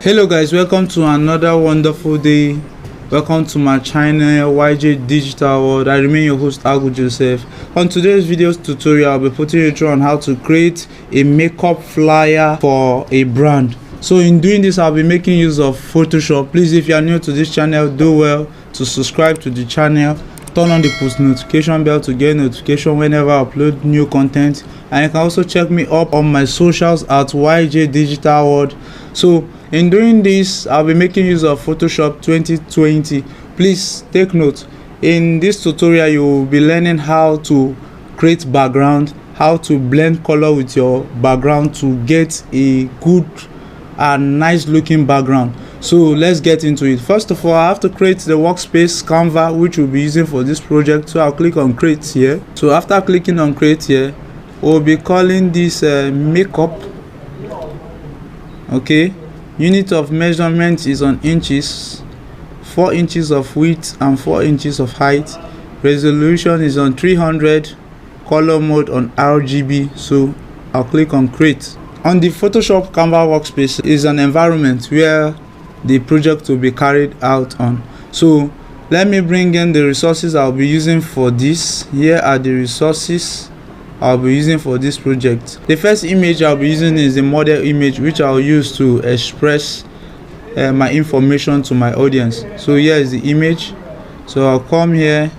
Hello guys, welcome to another wonderful day. Welcome to my channel YJ Digital World. I remain your host Agu Joseph. On today's video tutorial, I'll be putting you through on how to create a makeup flyer for a brand. So in doing this, I'll be making use of Photoshop. Please, if you are new to this channel, do well to subscribe to the channel. Turn on the post notification bell to get notification whenever I upload new content. And you can also check me up on my socials at YJ Digital World. So in doing this, I'll be making use of Photoshop 2020. Please take note, in this tutorial you will be learning how to create background, how to blend color with your background to get a good and nice looking background. So let's get into it. First of all, I have to create the workspace Canva which we'll be using for this project. So I'll click on create here. So after clicking on create here, we'll be calling this makeup. Okay, unit of measurement is on inches, 4 inches of width and 4 inches of height. Resolution is on 300, color mode on RGB. So I'll click on create. On the Photoshop Canva workspace is an environment where the project will be carried out on. So let me bring in the resources I'll be using for this. Here are the resources I'll be using for this project. The first image I'll be using is the model image, which I'll use to express my information to my audience. So here is the image. So I'll come here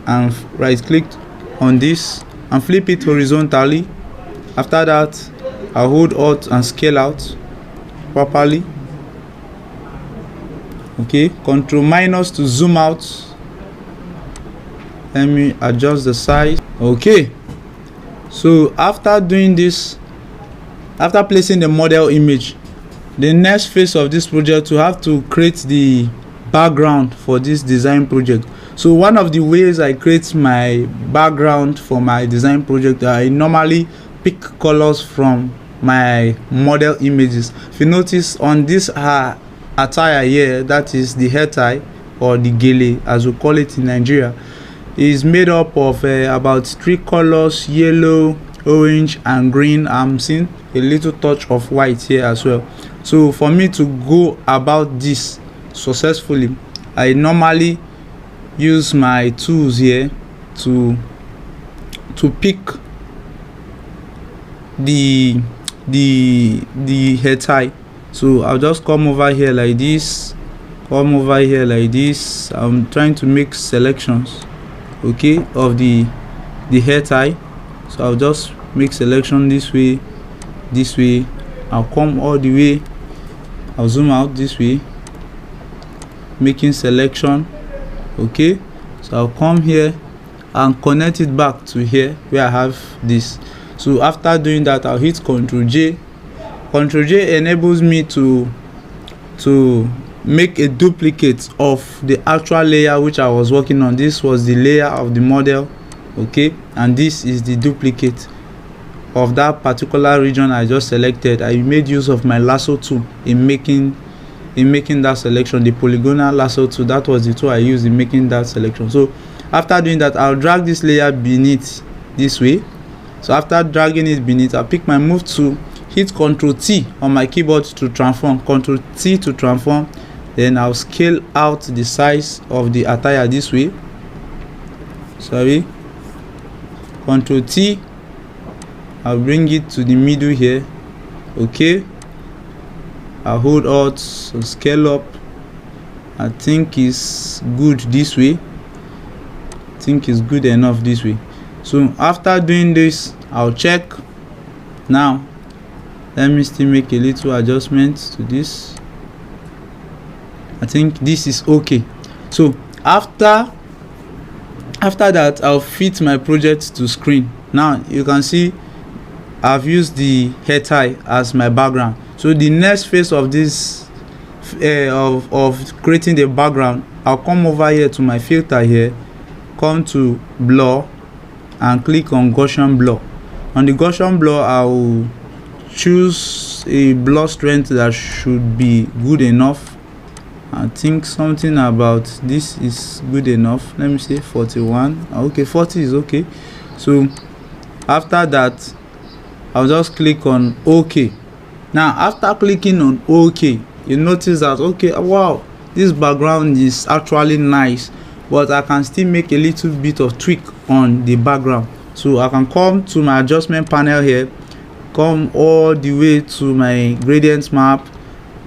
and right click on this and flip it horizontally. After that, I'll hold Alt and scale out properly. Okay, Control minus to zoom out. Let me adjust the size. Okay, so after doing this, after placing the model image, the next phase of this project, we have to create the background for this design project. So one of the ways I create my background for my design project, I normally pick colors from my model images. If you notice on this attire here, that is the hair tie or the gele as we call it in Nigeria, is made up of about 3 colors: yellow, orange and green. I'm seeing a little touch of white here as well. So for me to go about this successfully, I normally use my tools here to pick the hair tie. So I'll just come over here like this, come over here like this. I'm trying to make selections, okay, of the hair tie. So I'll just make selection this way, this way. I'll come all the way, I'll zoom out this way, making selection. Okay, so I'll come here and connect it back to here where I have this. So after doing that, I'll hit Ctrl J. Ctrl J enables me to make a duplicate of the actual layer which I was working on. This was the layer of the model, okay, and this is the duplicate of that particular region I just selected. I made use of my lasso tool in making that selection, the polygonal lasso tool. That was the tool I used in making that selection. So after doing that, I'll drag this layer beneath this way. So after dragging it beneath, I'll pick my move tool, hit Ctrl T on my keyboard to transform, Ctrl T to transform. Then I'll scale out the size of the attire this way. Sorry, Ctrl T, I'll bring it to the middle here. Okay, I'll hold Alt, so scale up. I think it's good this way. I think it's good enough this way. So after doing this, I'll check. Now let me still make a little adjustment to this. I think this is okay. So after that, I'll fit my project to screen. Now you can see I've used the hair tie as my background. So the next phase of this of creating the background, I'll come over here to my filter here, come to blur and click on Gaussian blur. On the Gaussian blur, I'll choose a blur strength that should be good enough. I think something about this is good enough. Let me say 41. Okay, 40 is okay. So after that, I'll just click on OK. Now after clicking on OK, you notice that okay, wow, this background is actually nice, but I can still make a little bit of tweak on the background. So I can come to my adjustment panel here, come all the way to my gradient map.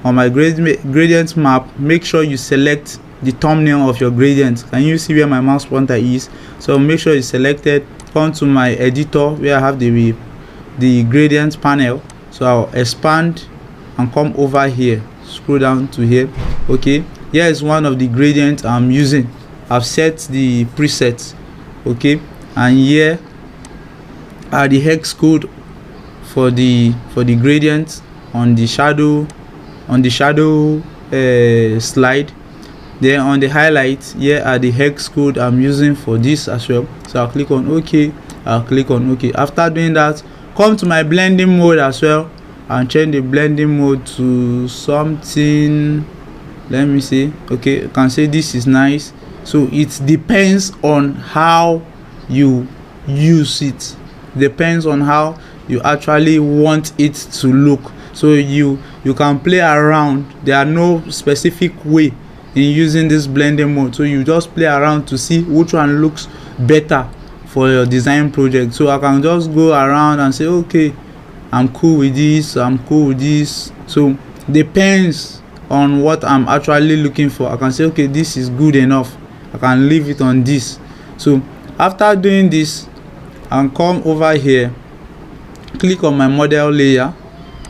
On my gradient map, make sure you select the thumbnail of your gradient. Can you see where my mouse pointer is? So make sure it's selected. Come to my editor where I have the gradient panel. So I'll expand and come over here, scroll down to here. Okay, here is one of the gradients I'm using. I've set the presets, okay, and here are the hex code for the gradient on the shadow slide. Then on the highlight, here are the hex code I'm using for this as well. So I'll click on OK. I'll click on OK. After doing that, come to my blending mode as well and change the blending mode to something, let me see. Okay, you can say this is nice. So it depends on how you use it, depends on how you actually want it to look. So you can play around. There are no specific way in using this blending mode, so you just play around to see which one looks better for your design project. So I can just go around and say okay, I'm cool with this, I'm cool with this. So depends on what I'm actually looking for. I can say okay, this is good enough, I can leave it on this. So after doing this, I'll come over here, click on my model layer.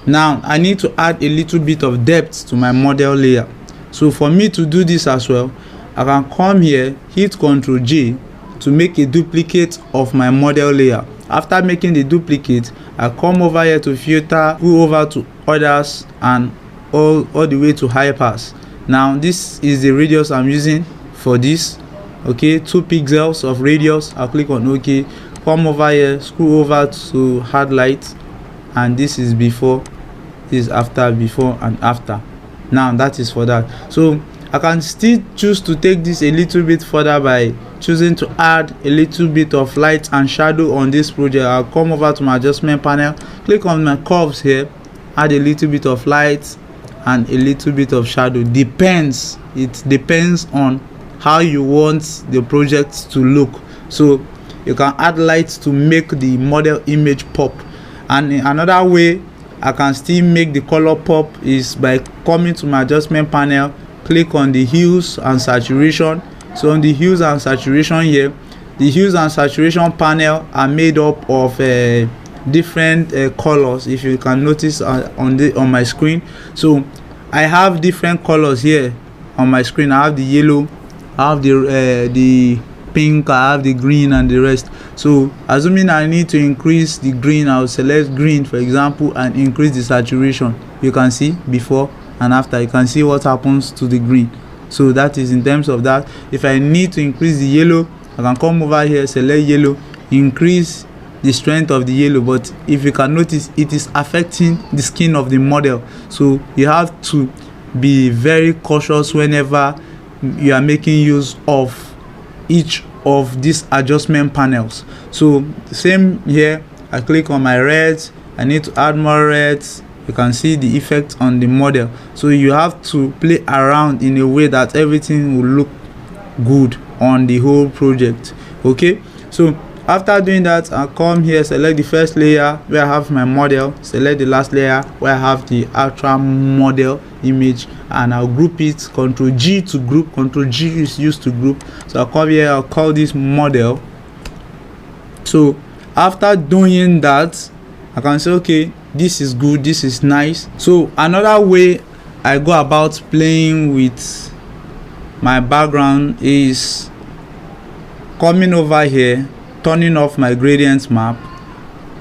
Now I need to add a little bit of depth to my model layer. So for me to do this as well, I can come here, hit Ctrl J to make a duplicate of my model layer. After making the duplicate, I come over here to filter, go over to others, and all the way to high pass. Now this is the radius I'm using for this. Okay, 2 pixels of radius. I'll click on OK. Come over here, scroll over to hard light, and this is before, this is after, before and after. Now that is for that. So I can still choose to take this a little bit further by choosing to add a little bit of light and shadow on this project. I'll come over to my adjustment panel, click on my curves here, add a little bit of light and a little bit of shadow. Depends, it depends on how you want the project to look. So you can add light to make the model image pop, and in another way I can still make the color pop is by coming to my adjustment panel, click on the hues and saturation. So on the hues and saturation here, the hues and saturation panel are made up of different colors. If you can notice on my screen, so I have different colors here on my screen. I have the yellow, I have the pink, I have the green and the rest. So assuming I need to increase the green, I'll select green for example and increase the saturation. You can see before and after, you can see what happens to the green. So that is in terms of that. If I need to increase the yellow, I can come over here, select yellow, increase the strength of the yellow. But if you can notice, it is affecting the skin of the model, so you have to be very cautious whenever you are making use of each of these adjustment panels. So same here, I click on my reds, I need to add more reds. You can see the effect on the model. So you have to play around in a way that everything will look good on the whole project. Okay, so after doing that, I'll come here, select the first layer where I have my model, select the last layer where I have the actual model image, and I'll group it. Ctrl G to group. Ctrl G is used to group. So I'll come here, I'll call this model. So after doing that, I can say okay, this is good, this is nice. So another way I go about playing with my background is coming over here, turning off my gradient map,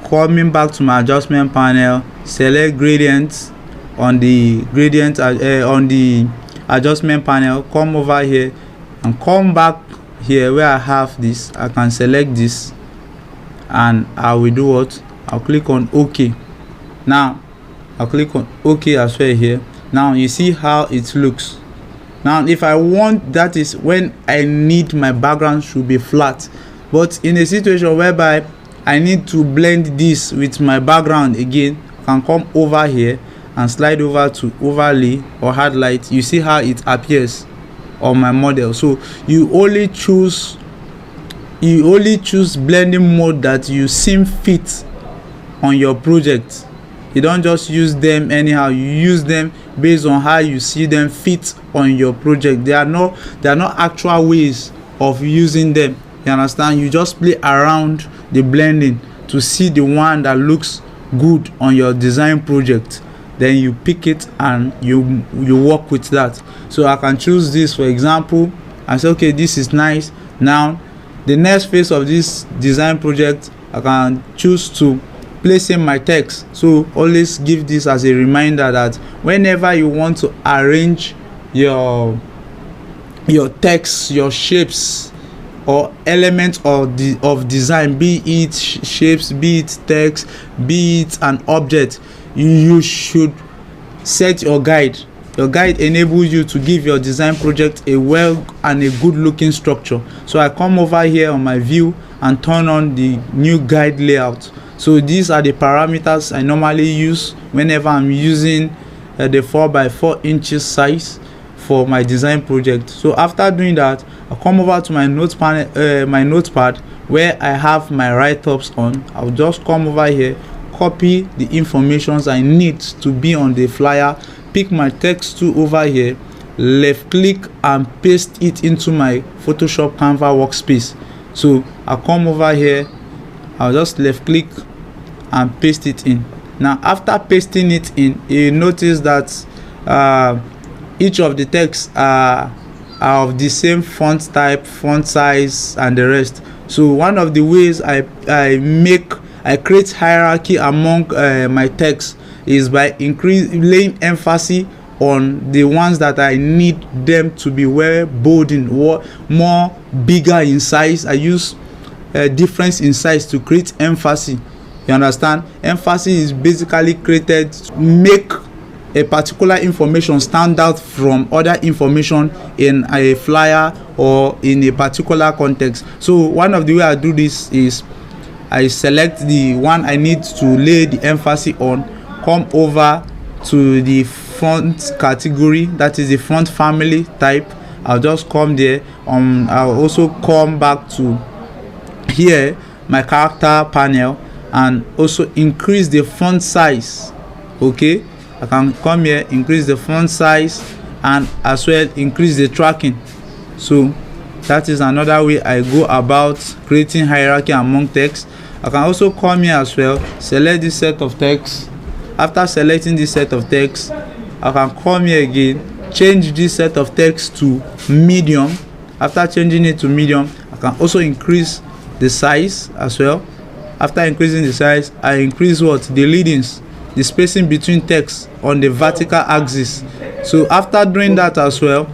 coming back to my adjustment panel, select gradients on the gradient on the adjustment panel, come over here and come back here where I have this. I can select this and I will do what? I'll click on OK. Now I'll click on OK as well here. Now you see how it looks. Now if I want, that is when I need my background should be flat, but in a situation whereby I need to blend this with my background again, I can come over here and slide over to overlay or highlight, you see how it appears on my model. So you only choose blending mode that you seem fit on your project. You don't just use them anyhow, you use them based on how you see them fit on your project. They are not actual ways of using them, you understand. You just play around the blending to see the one that looks good on your design project, then you pick it and you work with that. So I can choose this, for example, and say okay, this is nice. Now the next phase of this design project, I can choose to place in my text. So always give this as a reminder that whenever you want to arrange your text, your shapes or elements of design, be it shapes, be it text, be it an object, you should set your guide. Your guide enables you to give your design project a well and a good looking structure. So I come over here on my view and turn on the new guide layout. So these are the parameters I normally use whenever I'm using the 4x4 inches size for my design project. So after doing that, I'll come over to my notepad where I have my write-ups on. I'll just come over here, copy the informations I need to be on the flyer, pick my text tool over here, left click and paste it into my Photoshop Canva workspace. So I'll come over here, I'll just left click and paste it in. Now after pasting it in, you notice that each of the texts are of the same font type, font size and the rest. So one of the ways I create hierarchy among my text is by laying emphasis on the ones that I need them to be well bolding, more bigger in size. I use difference in size to create emphasis. You understand? Emphasis is basically created to make a particular information stand out from other information in a flyer or in a particular context. So one of the way I do this is I select the one I need to lay the emphasis on, come over to the font category, that is the font family type. I'll just come there. I'll also come back to here, my character panel, and also increase the font size. Okay, I can come here, increase the font size, and as well increase the tracking. So that is another way I go about creating hierarchy among text. I can also come here as well, select this set of text. After selecting this set of text, I can come here again, change this set of text to medium. After changing it to medium, I can also increase the size as well. After increasing the size, I increase the leadings, the spacing between text on the vertical axis. So after doing that as well,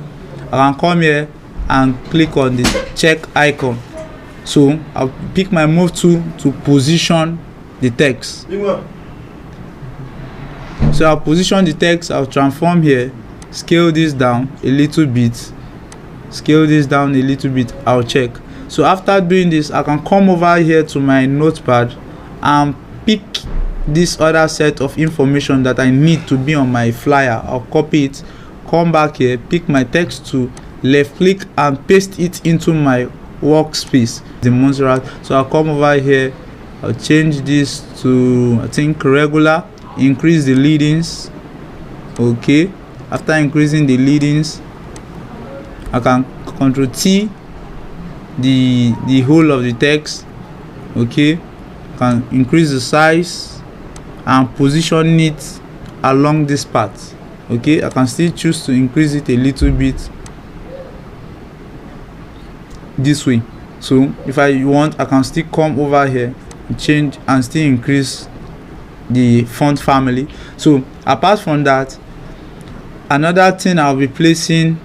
I can come here and click on the check icon. So I'll pick my move tool to position the text. So I'll position the text, I'll transform here, scale this down a little bit, I'll check. So after doing this, I can come over here to my notepad and pick this other set of information that I need to be on my flyer. I'll copy it, come back here, pick my text tool, left click and paste it into my workspace, the Montserrat. So I'll come over here, I'll change this to, I think, regular, increase the leadings. Okay, after increasing the leadings, I can Ctrl T the whole of the text. Okay, can increase the size and position it along this path. Okay, I can still choose to increase it a little bit this way. So if I want, I can still come over here and change and still increase the font family. So apart from that, another thing I'll be placing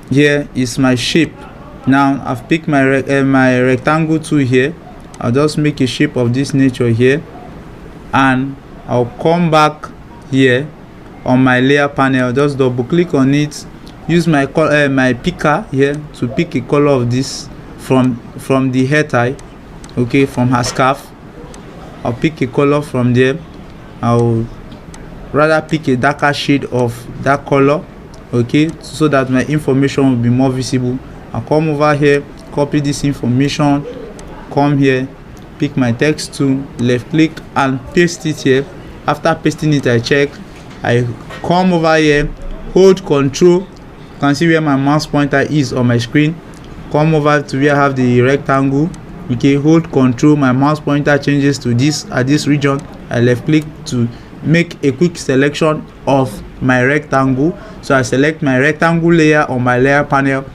here is my shape. Now I've picked my rectangle tool here. I'll just make a shape of this nature here, and I'll come back here on my layer panel, just double click on it, use my picker here to pick a color of this from the hair tie. Okay, from her scarf, I'll pick a color from there. I'll rather pick a darker shade of that color, okay, so that my information will be more visible. I'll come over here, copy this information, come here, pick my text tool, left click and paste it here. After pasting it, I check, I come over here, hold Control, you can see where my mouse pointer is on my screen, come over to where I have the rectangle, okay, hold Control, my mouse pointer changes to this at this region. I left click to make a quick selection of my rectangle. So I select my rectangle layer on my layer panel,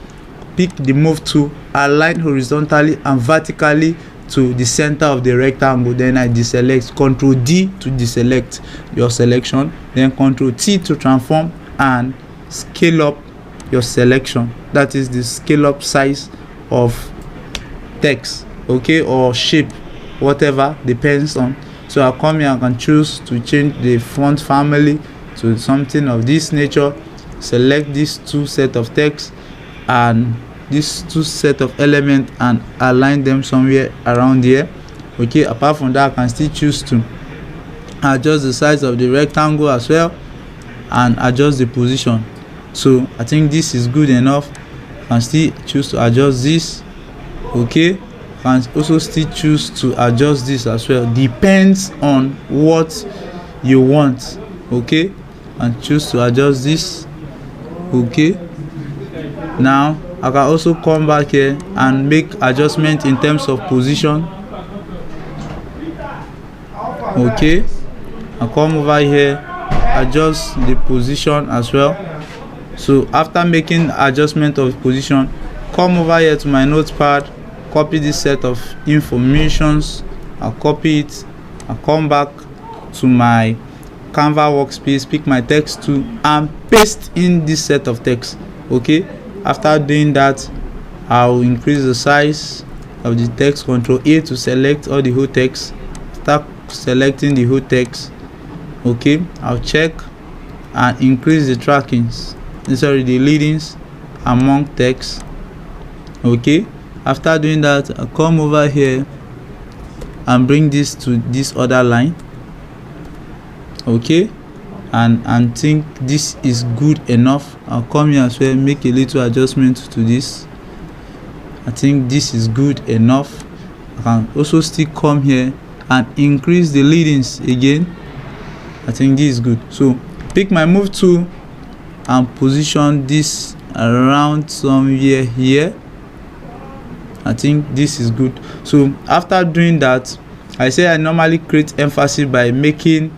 pick the move tool, align horizontally and vertically to the center of the rectangle. Then I deselect, Ctrl D to deselect your selection, then Ctrl T to transform and scale up your selection. That is the scale up size of text, okay, or shape, whatever depends on. So I come here, I can choose to change the font family to something of this nature, select these two set of text and these two set of elements and align them somewhere around here, okay. Apart from that, I can still choose to adjust the size of the rectangle as well and adjust the position. So I think this is good enough. I can still choose to adjust this, okay. Can also still choose to adjust this as well, depends on what you want, okay, and choose to adjust this, okay. Now I can also come back here and make adjustment in terms of position, okay. I come over here, adjust the position as well. So after making adjustment of position, come over here to my notepad, copy this set of informations, I'll copy it, I'll come back to my Canva workspace, pick my text tool and paste in this set of text, okay. After doing that, I'll increase the size of the text, Ctrl A to select all the whole text. Start selecting the whole text, okay. I'll check and increase the trackings, the leadings among text, okay. After doing that, I'll come over here and bring this to this other line, okay, and think this is good enough. I'll come here as well, make a little adjustment to this. I think this is good enough. I can also still come here and increase the leadings again. I think this is good. So pick my move tool and position this around somewhere here. I think this is good. So after doing that, I say I normally create emphasis by making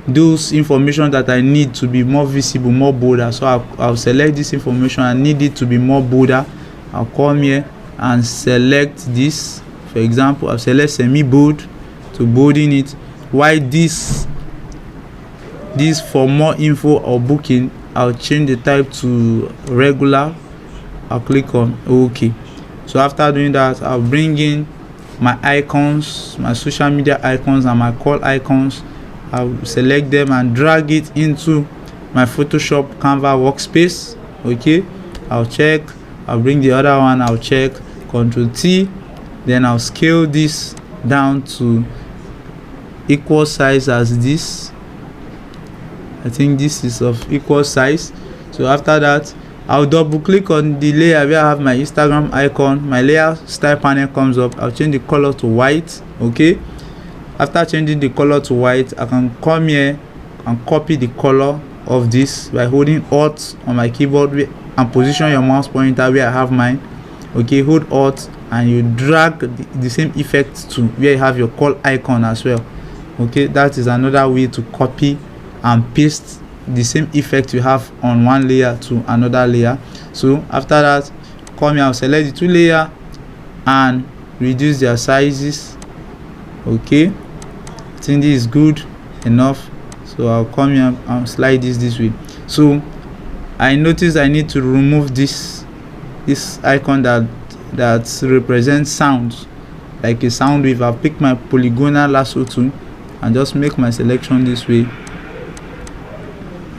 those information that I need to be more visible, more bolder. So I'll select this information, I need it to be more bolder. I'll come here and select this. For example, I'll select semi bold to bolden it. Why this for more info or booking, I'll change the type to regular. I'll click on OK. So after doing that, I'll bring in my icons, my social media icons and my call icons. I'll select them and drag it into my Photoshop Canva workspace, okay. I'll check, I'll bring the other one, I'll check, Ctrl T, then I'll scale this down to equal size as this. I think this is of equal size. So after that, I'll double click on the layer where I have my Instagram icon. My layer style panel comes up. I'll change the color to white, okay. After changing the color to white, I can come here and copy the color of this by holding Alt on my keyboard and position your mouse pointer where I have mine, okay. Hold Alt and you drag the same effect to where you have your call icon as well, okay. That is another way to copy and paste the same effect you have on one layer to another layer. So after that, come here, I'll select the two layer and reduce their sizes, okay. I think this is good enough. So I'll come here and slide this way. So I notice I need to remove this icon that represents sounds, like a sound wave. I'll pick my polygonal lasso tool and just make my selection this way.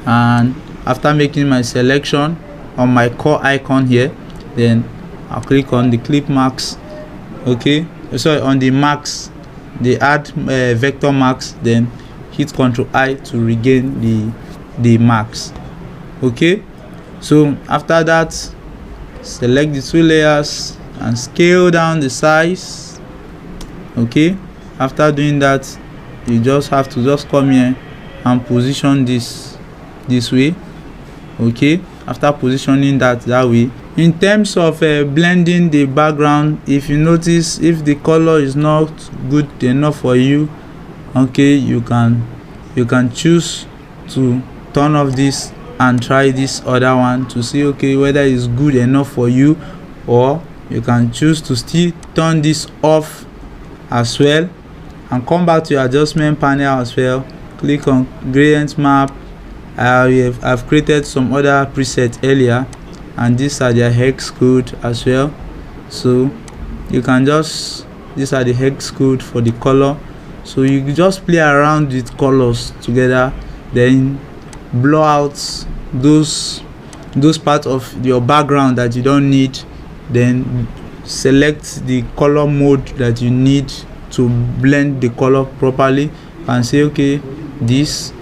And after making my selection on my core icon here, then I'll click on the clip marks, okay. So on the marks, they add vector marks, then hit Ctrl I to regain the marks. Okay, so after that, select the two layers and scale down the size. Okay, after doing that, you just have to just come here and position this way. Okay, after positioning that way, in terms of blending the background, if you notice, if the color is not good enough for you, okay, you can choose to turn off this and try this other one to see, okay, whether it's good enough for you, or you can choose to still turn this off as well and come back to your adjustment panel as well. Click on gradient map. I've created some other presets earlier, and these are their hex code as well, so you can just, these are the hex code for the color, so you just play around with colors together, then blur out those parts of your background that you don't need, then select the color mode that you need to blend the color properly and say, okay, this,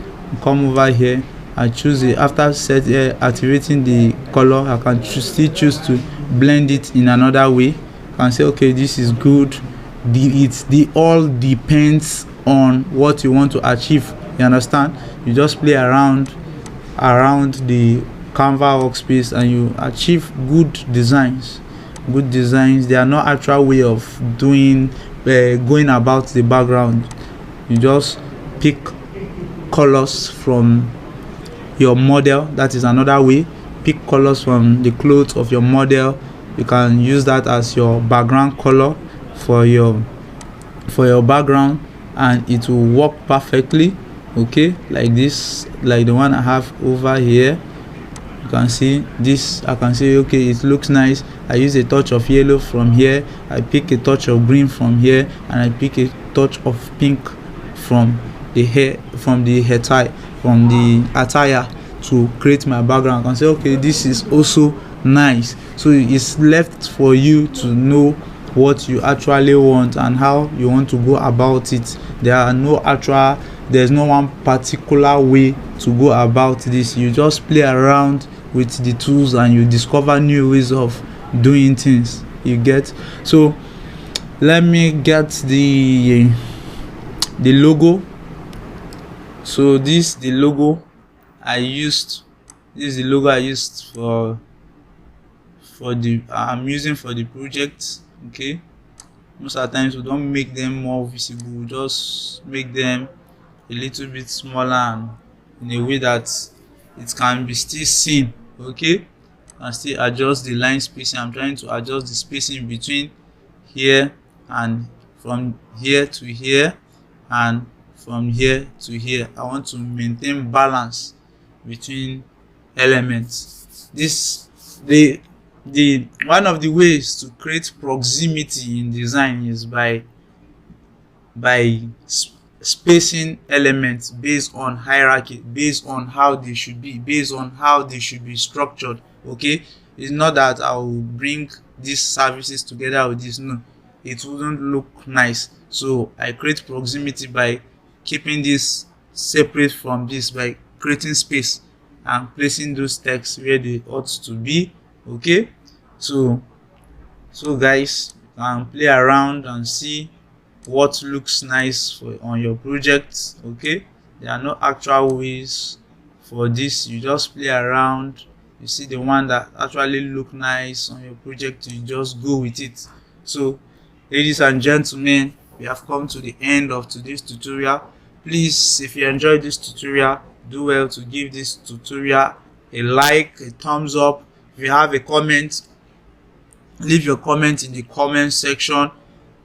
come over here and choose it. After activating the color, I can still choose to blend it in another way and say, okay, this is good. The all depends on what you want to achieve. You understand? You just play around the Canva workspace and you achieve good designs. They are not actual way of doing going about the background. You just pick colors from your model. That is another way. Pick colors from the clothes of your model. You can use that as your background color for your background, and it will work perfectly. Okay, like this, like the one I have over here. You can see this. I can say, okay, it looks nice. I use a touch of yellow from here, I pick a touch of green from here, and I pick a touch of pink from the attire to create my background. I can say, okay, this is also nice. So it's left for you to know what you actually want and how you want to go about it. There's no one particular way to go about this. You just play around with the tools and you discover new ways of doing things. You get? So let me get the logo. So this is the logo I used. This is the logo I used for I'm using for the project. Okay, most of the times we don't make them more visible, we just make them a little bit smaller and in a way that it can be still seen. Okay, and still adjust the line spacing. I'm trying to adjust the spacing between here and from here to here and from here to here. I want to maintain balance between elements. The one of the ways to create proximity in design is by spacing elements based on hierarchy, based on how they should be, structured. Okay, it's not that I will bring these services together with this. No, it wouldn't look nice. So I create proximity by keeping this separate from this, by creating space and placing those texts where they ought to be. Okay, so guys, you can play around and see what looks nice on your project. Okay, there are no actual ways for this. You just play around, you see the one that actually look nice on your project, you just go with it. So ladies and gentlemen, we have come to the end of today's tutorial. Please, if you enjoyed this tutorial, do well to give this tutorial a like, a thumbs up. If you have a comment, leave your comment in the comment section,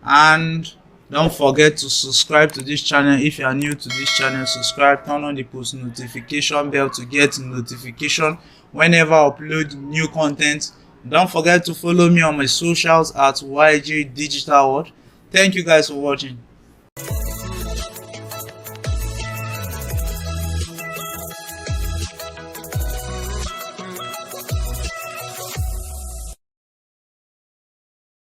and don't forget to subscribe to this channel. If you are new to this channel, subscribe, turn on the post notification bell to get notification whenever I upload new content. Don't forget to follow me on my socials at YG Digital World. Thank you guys for watching.